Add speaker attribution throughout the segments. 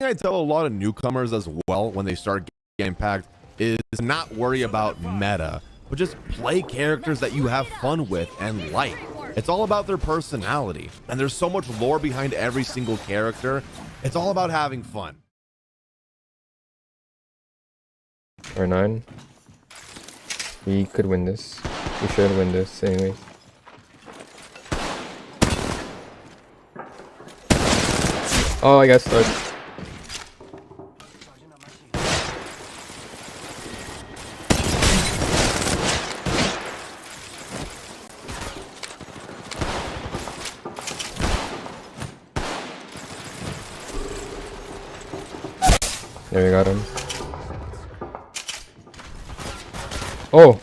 Speaker 1: I tell a lot of newcomers as well when they start getting packed is not worry about meta, but just play characters that you have fun with and like. It's all about their personality, and there's so much lore behind every single character. It's all about having fun.
Speaker 2: Or 9. We could win this. We should win this anyways. Oh, I guess so. There, we got him. Oh!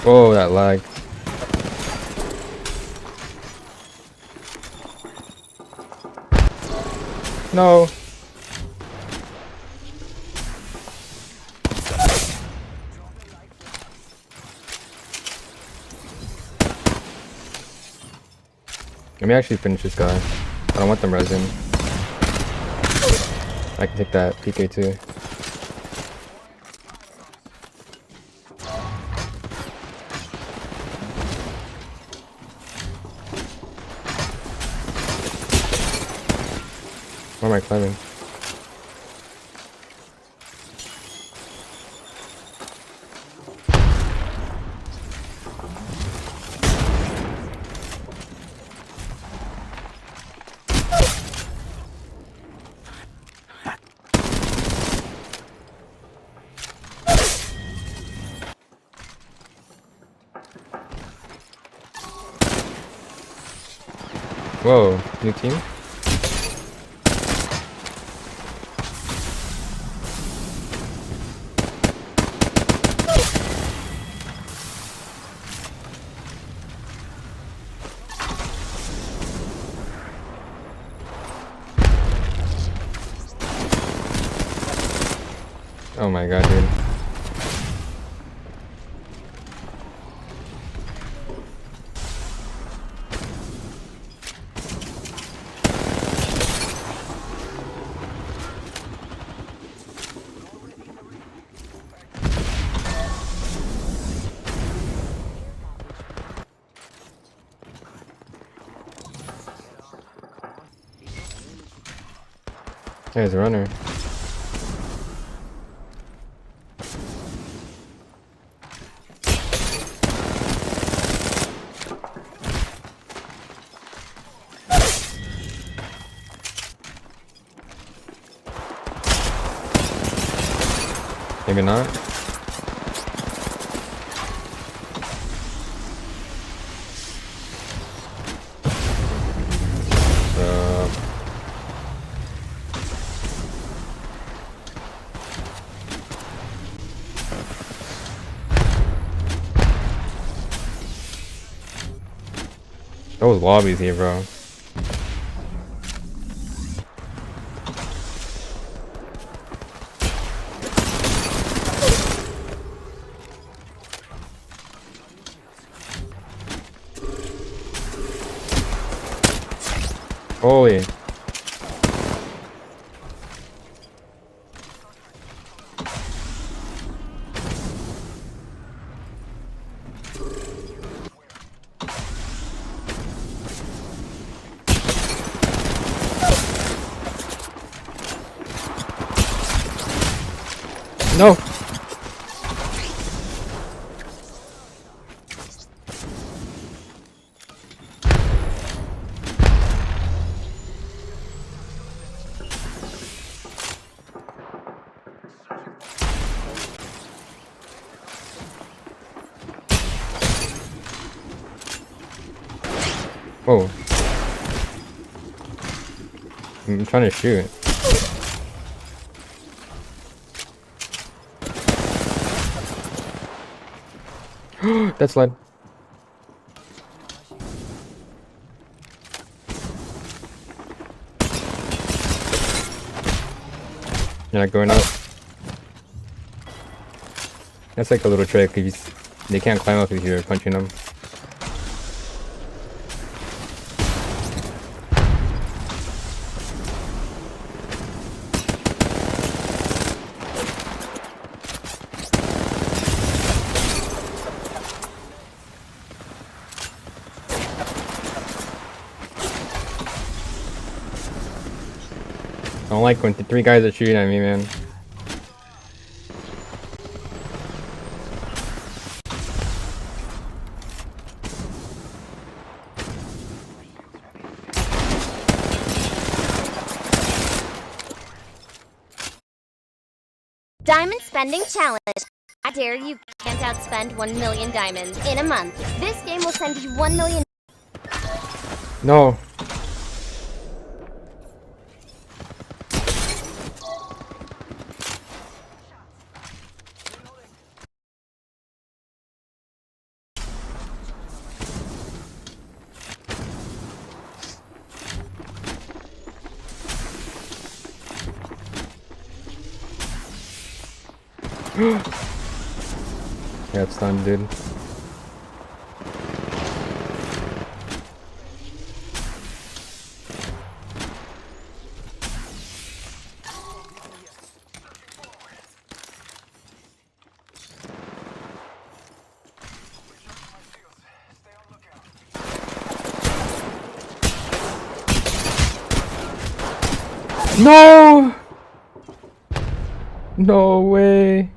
Speaker 2: Oh, that lag. No. Let me actually finish this guy. I don't want them resin. I can take that PK too. Where am I climbing? Whoa, new team? Oh my god, dude. There's a runner. Maybe not. Those lobbies here, bro. Holy. No. Whoa. I'm trying to shoot. That's lead. You're not going up. That's like a little trick. They can't climb up if you're punching them. I don't like when 3 guys are shooting at me, man.
Speaker 3: Diamond spending challenge. I dare you can't outspend 1 million diamonds in a month. This game will send you 1 million.
Speaker 2: No. Yeah, it's done, dude. No! No way.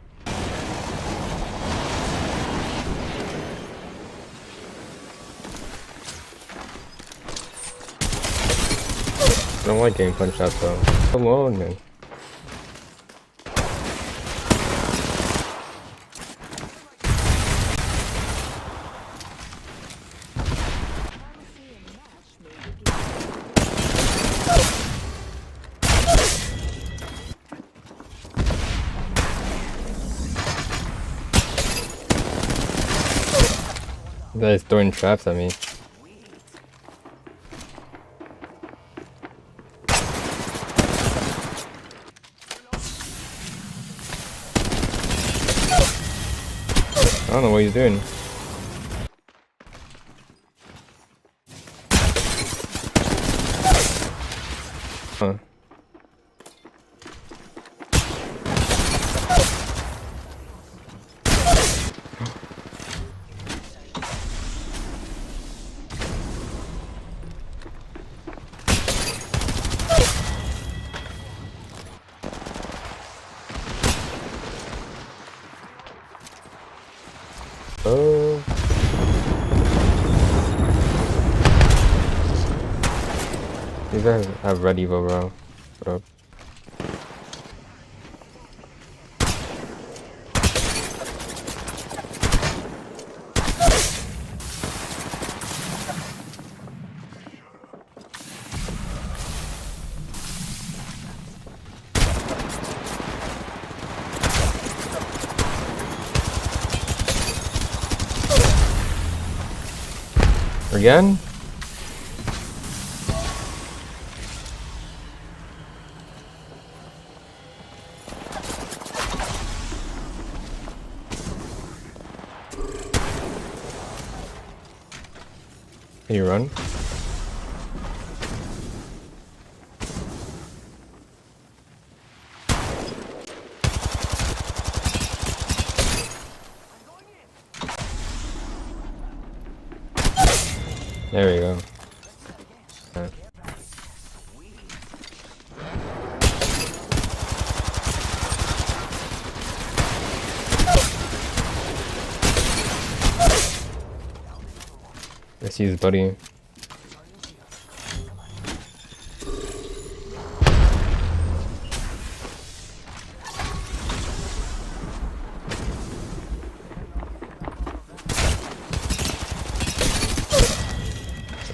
Speaker 2: I don't like getting punched out though. Come on, man. You guys throwing traps at me. I don't know what he's doing. Huh. Oh. You guys have Red Evo, bro. What up? Again? Can you run? There we go. Okay. I see his buddy.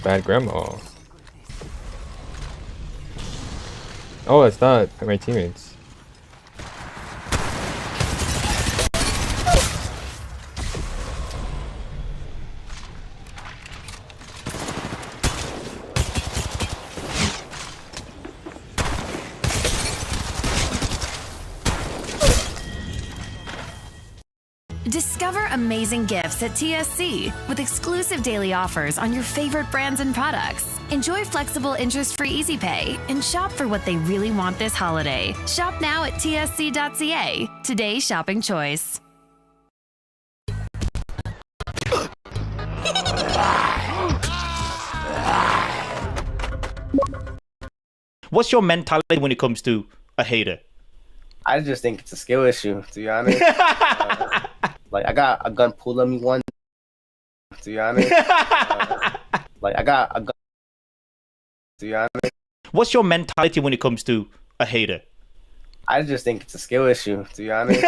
Speaker 2: Bad grandma. Oh, it's not my teammates.
Speaker 4: Discover amazing gifts at TSC with exclusive daily offers on your favorite brands and products. Enjoy flexible interest-free Easy Pay and shop for what they really want this holiday. Shop now at tsc.ca. Today's shopping choice.
Speaker 5: What's your mentality when it comes to a hater?
Speaker 6: I just think it's a skill issue, to be honest. Like, I got a gun pulled on me once, to be honest. Like, I got a gun, to be honest.
Speaker 5: What's your mentality when it comes to a hater?
Speaker 6: I just think it's a skill issue, to be honest.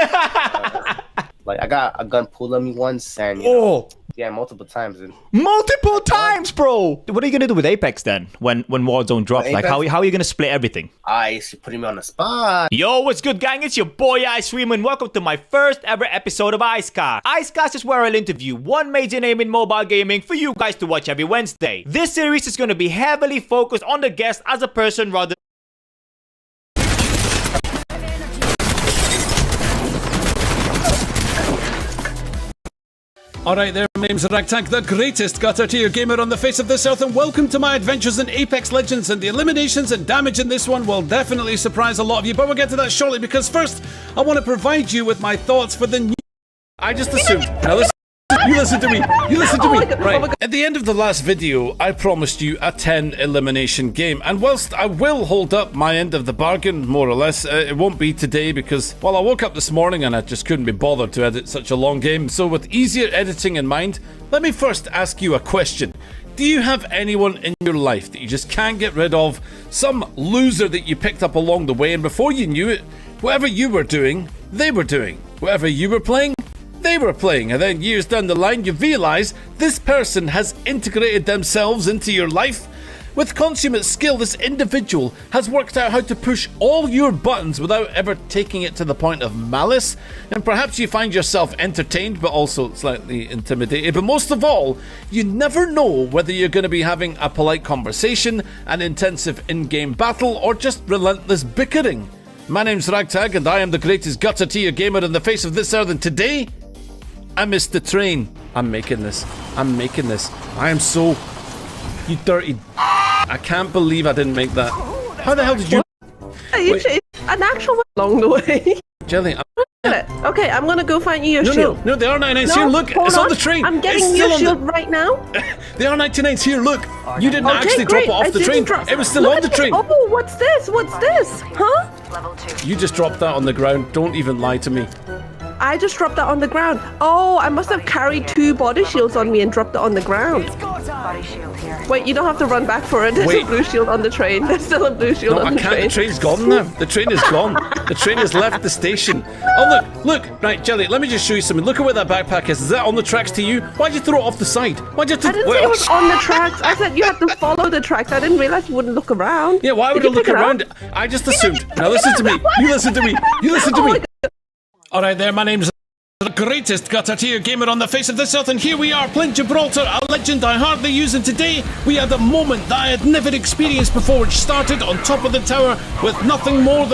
Speaker 6: Like, I got a gun pulled on me once, and, you know, yeah, multiple times. And
Speaker 5: Multiple times, bro! What are you going to do with Apex then, when Warzone drops? Like, how are you going to split everything?
Speaker 6: Ice, you're putting me on the spot.
Speaker 5: Yo, what's good, gang? It's your boy, Icecream, and welcome to my first ever episode of Icecast. Icecast is where I'll interview one major name in mobile gaming for you guys to watch every Wednesday. This series is going to be heavily focused on the guest as a person rather.
Speaker 7: Alright there, my name's Ragtag, the greatest gutter tier gamer on the face of this earth, and welcome to my adventures in Apex Legends, and the eliminations and damage in this one will definitely surprise a lot of you, but we'll get to that shortly, because first, I want to provide you with my thoughts for the new... I just assumed. Now listen, you listen to me, right. At the end of the last video, I promised you a 10 elimination game, and whilst I will hold up my end of the bargain, more or less, it won't be today because, well, I woke up this morning and I just couldn't be bothered to edit such a long game, so with easier editing in mind, let me first ask you a question. Do you have anyone in your life that you just can't get rid of, some loser that you picked up along the way, and before you knew it, whatever you were doing, they were doing, whatever you were playing, they were playing, and then years down the line you realise this person has integrated themselves into your life? With consummate skill, this individual has worked out how to push all your buttons without ever taking it to the point of malice, and perhaps you find yourself entertained but also slightly intimidated, but most of all, you never know whether you're going to be having a polite conversation, an intensive in-game battle, or just relentless bickering. My name's Ragtag and I am the greatest gutter tier gamer in the face of this earth, and today I missed the train. I'm making this. I am so... You dirty... I can't believe I didn't make that. How the hell did you...
Speaker 8: Wait. An actual one along the way.
Speaker 7: Jelly,
Speaker 8: Okay, I'm gonna go find you your shield.
Speaker 7: No, the R99's here, look, it's on the train.
Speaker 8: I'm getting your shield right now.
Speaker 7: The R99's here, look. You didn't actually drop it off the train. It was still on the train.
Speaker 8: Oh, what's this? Huh?
Speaker 7: You just dropped that on the ground. Don't even lie to me.
Speaker 8: I just dropped that on the ground. Oh, I must have carried 2 body shields on me and dropped it on the ground. Wait, you don't have to run back for it. There's a blue shield on the train. There's still a blue shield on the train.
Speaker 7: The train's gone now. The train is gone. The train has left the station. Oh, look. Right, Jelly, let me just show you something. Look at where that backpack is. Is that on the tracks to you? Why'd you throw it off the side?
Speaker 8: I didn't say it was on the tracks. I said you had to follow the tracks. I didn't realize you wouldn't look around.
Speaker 7: Yeah, why would I look around? I just assumed. Now listen to me. You listen to me. Alright there, my name's the greatest gutter tier gamer on the face of this earth, and here we are playing Gibraltar, a legend I hardly use, and today we had a moment that I had never experienced before, which started on top of the tower with nothing more than...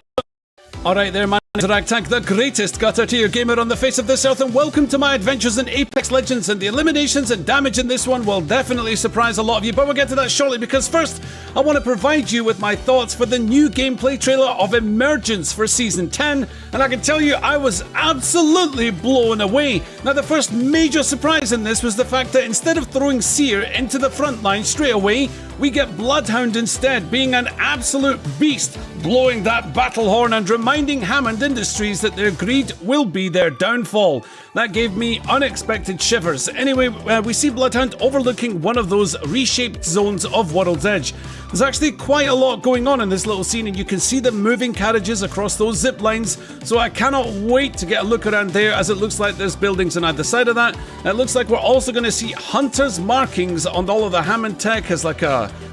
Speaker 7: Alright there, my name's Ragtag, the greatest gutter tier gamer on the face of this earth, and welcome to my adventures in Apex Legends, and the eliminations and damage in this one will definitely surprise a lot of you, but we'll get to that shortly, because first, I want to provide you with my thoughts for the new gameplay trailer of Emergence for Season 10, and I can tell you I was absolutely blown away. Now, the first major surprise in this was the fact that instead of throwing Seer into the front line straight away, we get Bloodhound instead, being an absolute beast, blowing that battle horn and reminding Hammond Industries that their greed will be their downfall. That gave me unexpected shivers. Anyway, we see Bloodhound overlooking one of those reshaped zones of World's Edge. There's actually quite a lot going on in this little scene, and you can see the moving carriages across those zip lines, so I cannot wait to get a look around there, as it looks like there's buildings on either side of that. It looks like we're also going to see Hunter's markings on all of the Hammond tech as like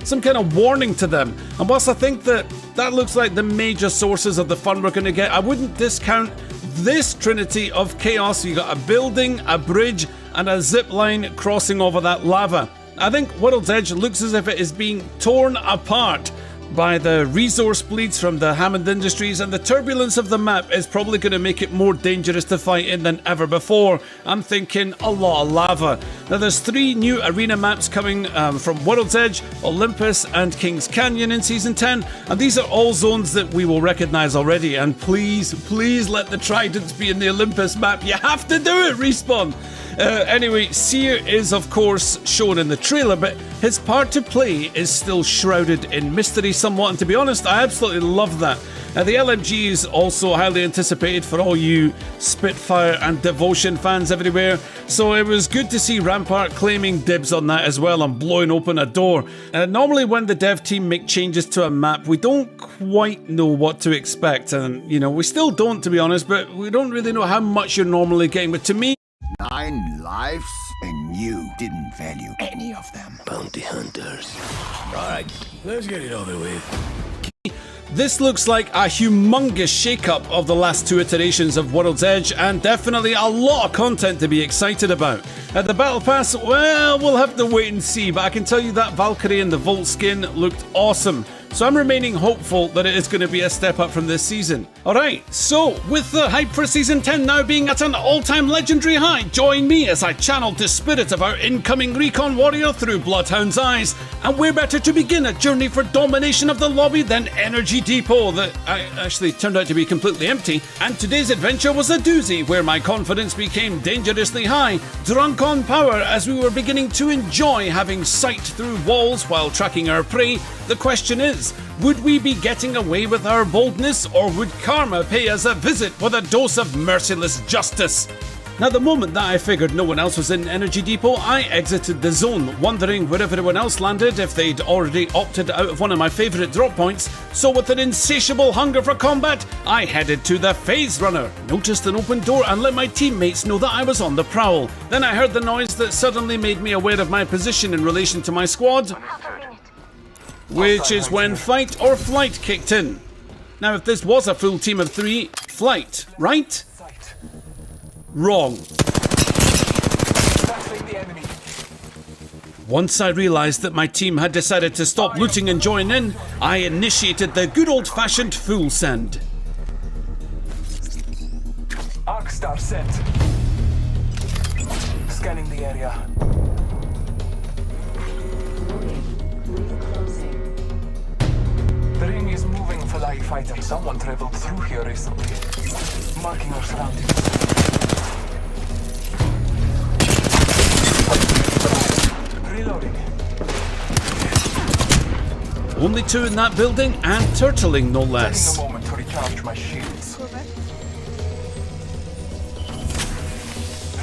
Speaker 7: some kind of warning to them. And whilst I think that looks like the major sources of the fun we're going to get, I wouldn't discount this trinity of chaos. You got a building, a bridge, and a zip line crossing over that lava. I think World's Edge looks as if it is being torn apart by the resource bleeds from the Hammond Industries, and the turbulence of the map is probably going to make it more dangerous to fight in than ever before. I'm thinking a lot of lava. Now there's 3 new arena maps coming from World's Edge, Olympus and King's Canyon in Season 10, and these are all zones that we will recognise already, and please let the Tridents be in the Olympus map. You have to do it, Respawn! Anyway, Seer is of course shown in the trailer, but his part to play is still shrouded in mystery somewhat, and to be honest, I absolutely love that. The LMG is also highly anticipated for all you Spitfire and Devotion fans everywhere, so it was good to see Rampart claiming dibs on that as well and blowing open a door. Normally when the dev team make changes to a map, we don't quite know what to expect, and you know, we still don't, to be honest, but we don't really know how much you're normally getting. But to me,
Speaker 9: 9 lives, and you didn't value any of them. Bounty hunters. Alright, let's get it over with.
Speaker 7: this looks like a humongous shake-up of the last 2 iterations of World's Edge, and definitely a lot of content to be excited about. The Battle Pass, well, we'll have to wait and see, but I can tell you that Valkyrie and the Volt skin looked awesome. So I'm remaining hopeful that it is going to be a step up from this season. Alright, so with the hype for Season 10 now being at an all-time legendary high, join me as I channel the spirit of our incoming recon warrior through Bloodhound's eyes. And where better to begin a journey for domination of the lobby than Energy Depot that actually turned out to be completely empty. And today's adventure was a doozy where my confidence became dangerously high, drunk on power as we were beginning to enjoy having sight through walls while tracking our prey. The question is, would we be getting away with our boldness, or would karma pay us a visit with a dose of merciless justice? Now, the moment that I figured no one else was in Energy Depot, I exited the zone, wondering where everyone else landed, if they'd already opted out of one of my favourite drop points. So with an insatiable hunger for combat, I headed to the Phase Runner, noticed an open door and let my teammates know that I was on the prowl. Then I heard the noise that suddenly made me aware of my position in relation to my squad, which is when fight or flight kicked in. Now, if this was a full team of 3, flight, right? Wrong. Once I realised that my team had decided to stop looting and join in, I initiated the good old-fashioned full send.
Speaker 10: Arc star set. Scanning the area. The ring is moving, Fly Fighter. Someone traveled through here recently. Marking our surroundings. Reloading.
Speaker 7: Only 2 in that building, and turtling no less.
Speaker 10: Taking a moment to recharge my shields.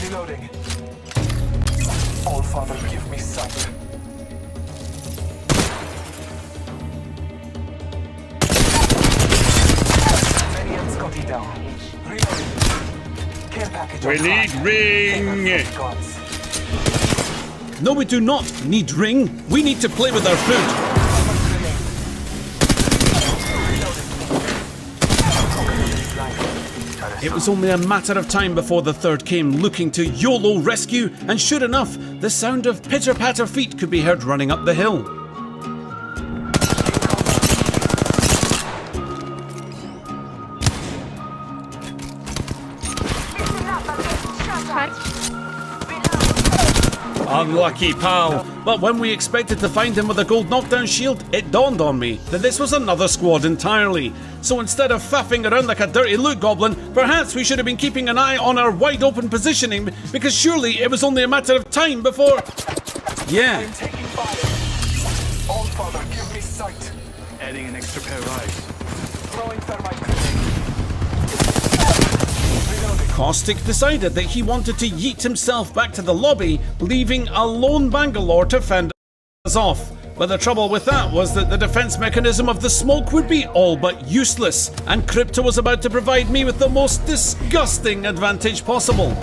Speaker 10: Reloading. All Father, give me sight. Minions got it down. Reloading. Care package.
Speaker 7: We need ring. No, we do not need ring. We need to play with our food. It was only a matter of time before the third came looking to YOLO rescue, and sure enough, the sound of pitter-patter feet could be heard running up the hill. Unlucky, pal. But when we expected to find him with a gold knockdown shield, it dawned on me that this was another squad entirely. So instead of faffing around like a dirty loot goblin, perhaps we should have been keeping an eye on our wide open positioning, because surely it was only a matter of time before... Yeah.
Speaker 10: I'm taking fire. All Father, give me sight.
Speaker 9: Adding an extra pair of eyes.
Speaker 10: Throwing thermite grenade.
Speaker 7: Caustic decided that he wanted to yeet himself back to the lobby, leaving a lone Bangalore to fend us off. But the trouble with that was that the defense mechanism of the smoke would be all but useless, and Crypto was about to provide me with the most disgusting advantage possible.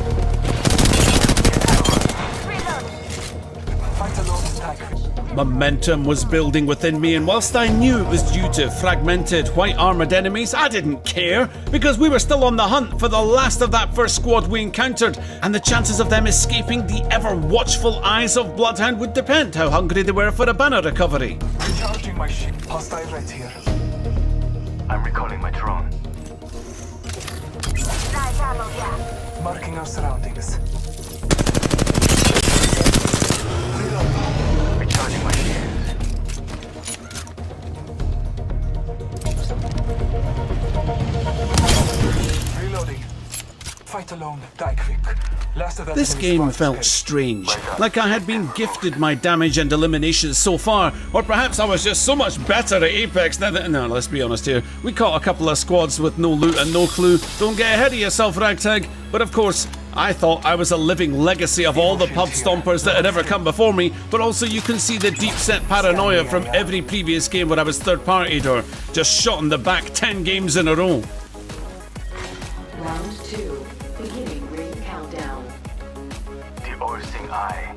Speaker 7: Momentum was building within me, and whilst I knew it was due to fragmented, white-armoured enemies, I didn't care, because we were still on the hunt for the last of that first squad we encountered, and the chances of them escaping the ever-watchful eyes of Bloodhound would depend how hungry they were for a banner recovery.
Speaker 10: Recharging my ship. Hostile right here. I'm recalling my drone. Marking our surroundings. Recharging my shield. Reloading. Fight alone, die quick. Last of that
Speaker 7: This
Speaker 10: enemy
Speaker 7: game
Speaker 10: squad
Speaker 7: felt
Speaker 10: escaped.
Speaker 7: strange, like I had been gifted my damage and eliminations so far, or perhaps I was just so much better at Apex now that... No, let's be honest here. We caught a couple of squads with no loot and no clue. Don't get ahead of yourself, Ragtag. But of course, I thought I was a living legacy of all the pub stompers that had ever come before me, but also you can see the deep-set paranoia from every previous game where I was third-partied or just shot in the back 10 games in a row.
Speaker 11: Round 2, beginning ring countdown.
Speaker 10: The Orsting Eye.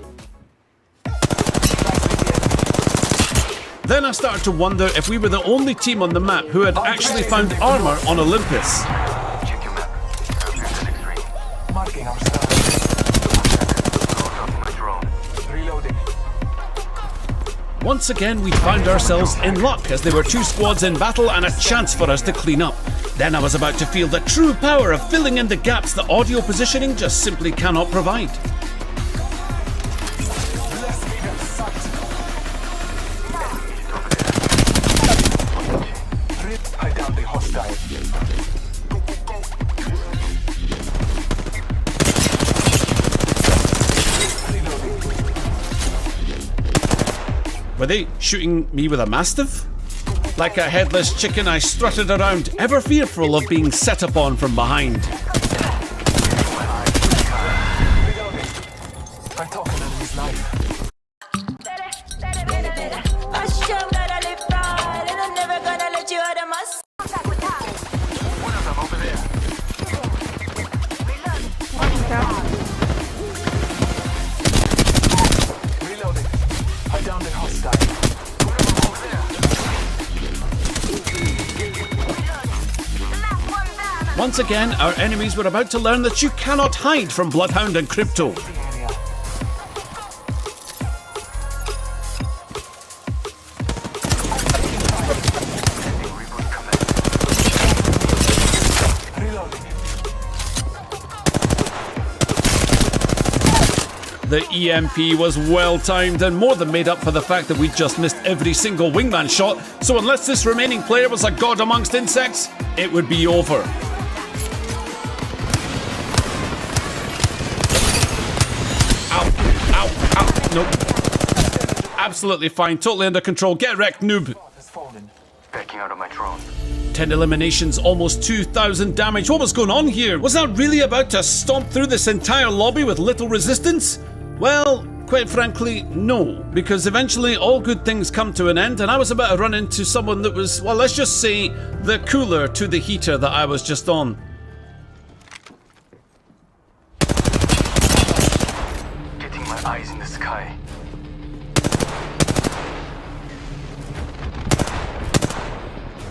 Speaker 7: Then I started to wonder if we were the only team on the map who had actually found armor on Olympus.
Speaker 10: Check your map. Marking our surroundings. My drone. Reloading.
Speaker 7: Once again, we found ourselves in luck as there were 2 squads in battle and a chance for us to clean up. Then I was about to feel the true power of filling in the gaps that audio positioning just simply cannot provide.
Speaker 10: Bless me with sight. I downed the hostile.
Speaker 7: Were they shooting me with a mastiff? Like a headless chicken, I strutted around, ever fearful of being set upon from behind.
Speaker 10: Reloading. I'm talking in his life. One of them over there. Reloading. I downed the hostile. One of them over there.
Speaker 7: Once again, our enemies were about to learn that you cannot hide from Bloodhound and Crypto. The EMP was well timed and more than made up for the fact that we just missed every single wingman shot, so unless this remaining player was a god amongst insects, it would be over. Ow, ow, ow, nope. Absolutely fine, totally under control. Get wrecked, noob.
Speaker 10: Backing out of my drone.
Speaker 7: 10 eliminations, almost 2,000 damage. What was going on here? Was I really about to stomp through this entire lobby with little resistance? Well, quite frankly, no. Because eventually all good things come to an end, and I was about to run into someone that was, well, let's just say, the cooler to the heater that I was just on.
Speaker 10: Getting my eyes in the sky.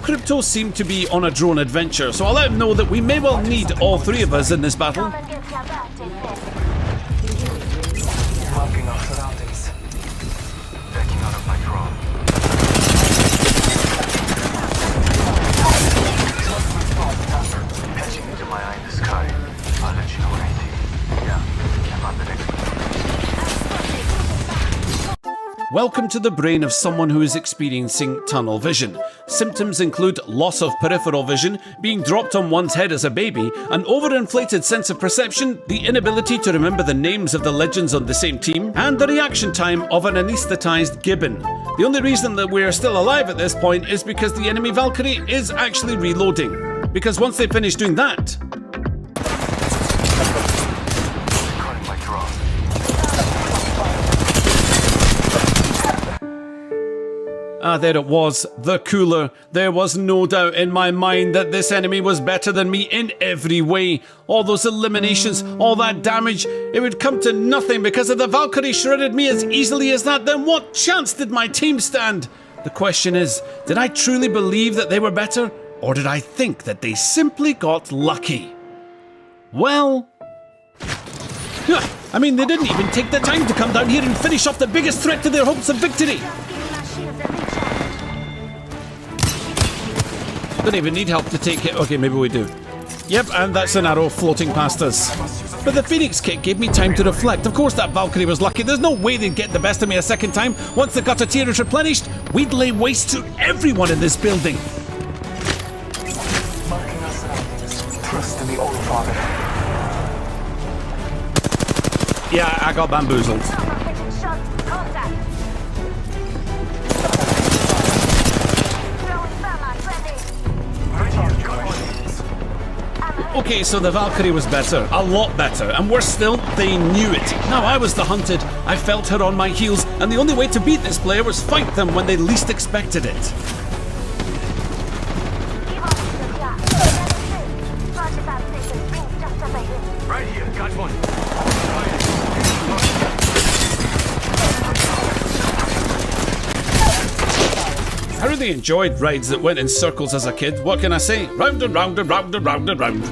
Speaker 7: Crypto seemed to be on a drone adventure, so I'll let him know that we may well need all 3 of us in this battle.
Speaker 10: Marking our surroundings. Backing out of my drone. Catching into my eye in the sky. I'll let you know when I see. Yeah, I'm on the next one.
Speaker 7: Welcome to the brain of someone who is experiencing tunnel vision. Symptoms include loss of peripheral vision, being dropped on one's head as a baby, an overinflated sense of perception, the inability to remember the names of the legends on the same team, and the reaction time of an anaesthetized gibbon. The only reason that we're still alive at this point is because the enemy Valkyrie is actually reloading. Because once they finish doing that, There it was, the cooler. There was no doubt in my mind that this enemy was better than me in every way. All those eliminations, all that damage, it would come to nothing because if the Valkyrie shredded me as easily as that, then what chance did my team stand? The question is, did I truly believe that they were better, or did I think that they simply got lucky? Well, I mean, they didn't even take the time to come down here and finish off the biggest threat to their hopes of victory. Don't even need help to take it. Okay, maybe we do. Yep, and that's an arrow floating past us. But the Phoenix kick gave me time to reflect. Of course that Valkyrie was lucky. There's no way they'd get the best of me a second time. Once the gutter tier is replenished, we'd lay waste to everyone in this building.
Speaker 10: Marking our surroundings. Trust in the Old Father.
Speaker 7: Yeah, I got bamboozled. Okay, so the Valkyrie was better, a lot better, and worse still, they knew it. Now I was the hunted, I felt her on my heels, and the only way to beat this player was fight them when they least expected it.
Speaker 10: Right here, got one.
Speaker 7: I really enjoyed rides that went in circles as a kid. What can I say? Round and round and round and round and round.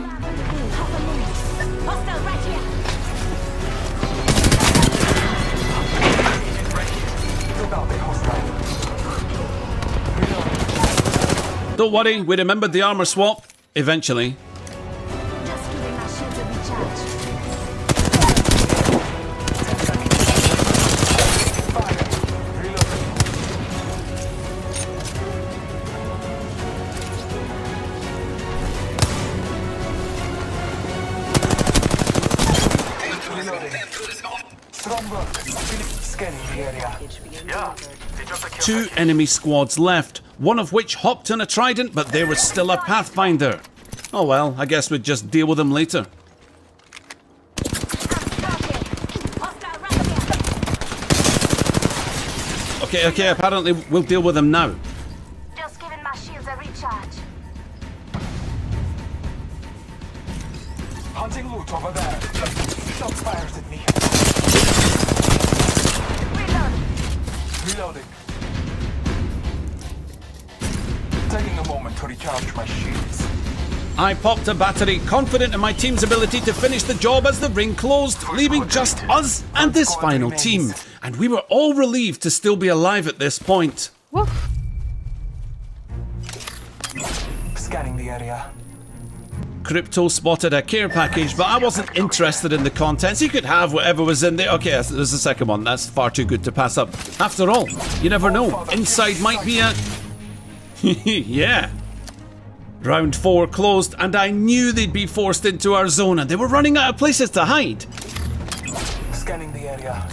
Speaker 7: Don't worry, we remembered the armor swap. Eventually. Two enemy squads left, one of which hopped on a trident, but there was still a pathfinder. Oh well, I guess we'd just deal with them later. Okay, apparently we'll deal with them now.
Speaker 3: Just giving my shields a recharge.
Speaker 10: Hunting loot over there. Shots fired at me. Reloading. Taking a moment to recharge my shields.
Speaker 7: I popped a battery, confident in my team's ability to finish the job as the ring closed, leaving just us and this final team. And we were all relieved to still be alive at this point.
Speaker 8: Woof.
Speaker 10: Scanning the area.
Speaker 7: Crypto spotted a care package, but I wasn't interested in the contents. He could have whatever was in there. Okay, there's the second one. That's far too good to pass up. After all, you never know. Inside might be a... yeah. Round 4 closed, and I knew they'd be forced into our zone, and they were running out of places to hide.
Speaker 10: Scanning the area.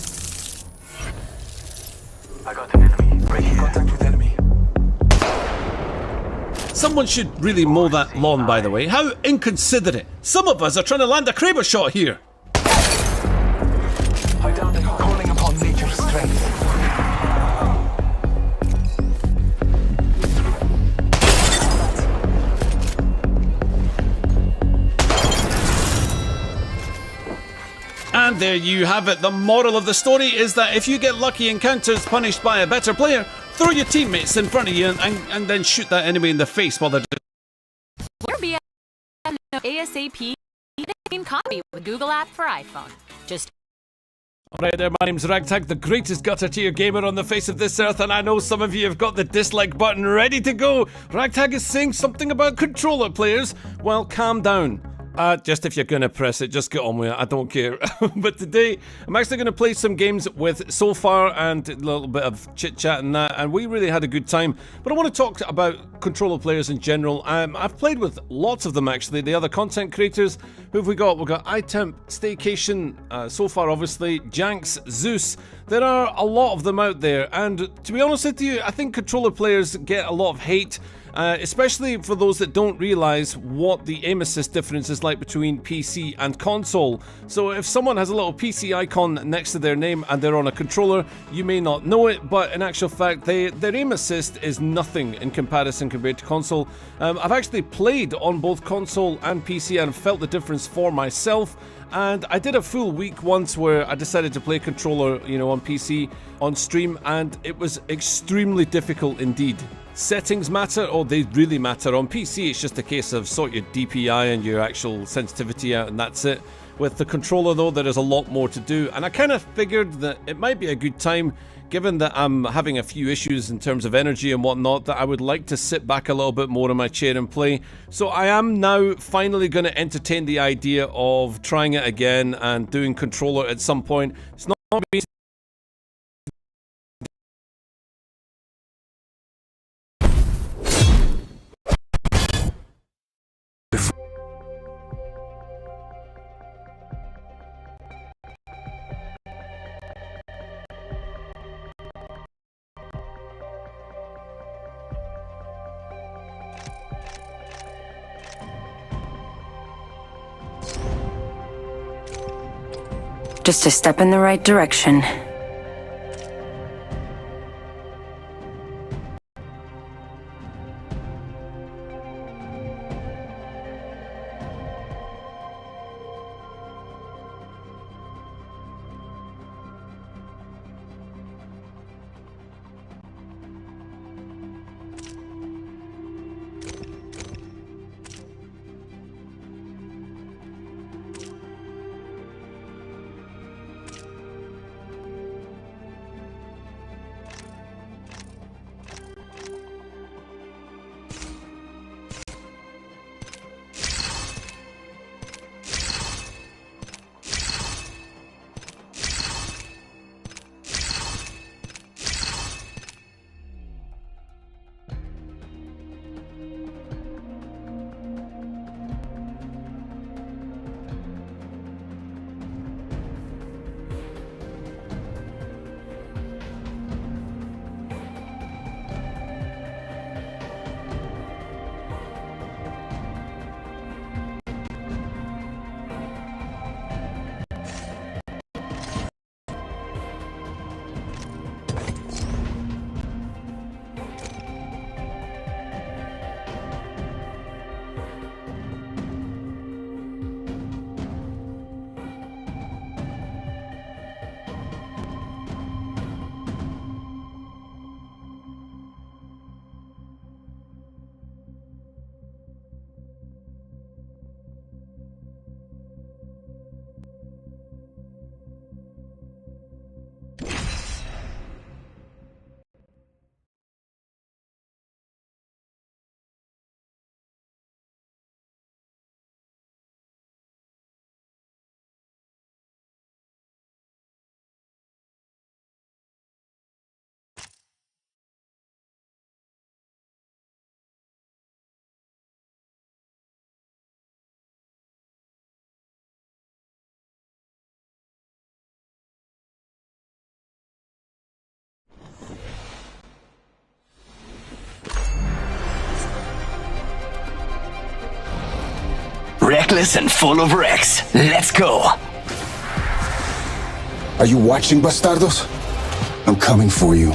Speaker 10: I got an enemy. Right here. Contact with enemy.
Speaker 7: Someone should really mow that lawn, by the way. How inconsiderate. Some of us are trying to land a Kraber shot here.
Speaker 10: I doubt they are calling upon nature's strength.
Speaker 7: And there you have it. The moral of the story is that if you get lucky encounters punished by a better player, throw your teammates in front of you and then shoot that enemy in the face while they're
Speaker 12: We're ASAP copy with Google app for iPhone. Just
Speaker 7: Alright there, my name's Ragtag, the greatest gutter tier gamer on the face of this earth, and I know some of you have got the dislike button ready to go. Ragtag is saying something about controller players. Well, calm down. Just if you're gonna press it, just get on with it, I don't care. But today, I'm actually gonna play some games with Sofar and a little bit of chit-chat and that, and we really had a good time. But I want to talk about controller players in general. I've played with lots of them actually, the other content creators. Who have we got? We've got iTemp, Staycation, Sofar obviously, Janks, Zeus. There are a lot of them out there, and to be honest with you, I think controller players get a lot of hate. especially for those that don't realize what the aim assist difference is like between PC and console. So if someone has a little PC icon next to their name and they're on a controller, you may not know it, but in actual fact, their aim assist is nothing in comparison compared to console. I've actually played on both console and PC and felt the difference for myself. And I did a full week once where I decided to play controller, you know, on PC on stream, and it was extremely difficult indeed. Settings matter, or they really matter. On PC, it's just a case of sort your DPI and your actual sensitivity out, and that's it. With the controller, though, there is a lot more to do, and I kind of figured that it might be a good time, given that I'm having a few issues in terms of energy and whatnot, that I would like to sit back a little bit more in my chair and play. So I am now finally going to entertain the idea of trying it again and doing controller at some point. It's not been
Speaker 13: just a step in the right direction.
Speaker 9: Reckless and full of wrecks. Let's go.
Speaker 14: Are you watching, bastardos? I'm coming for you.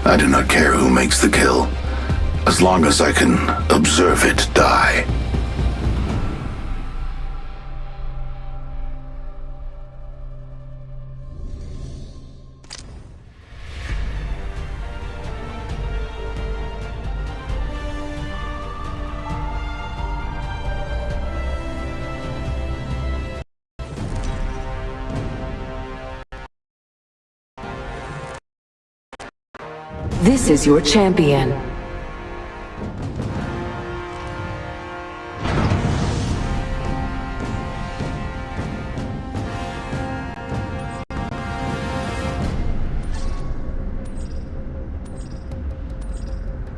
Speaker 9: I do not care who makes the kill, as long as I can observe it die.
Speaker 11: This is your champion.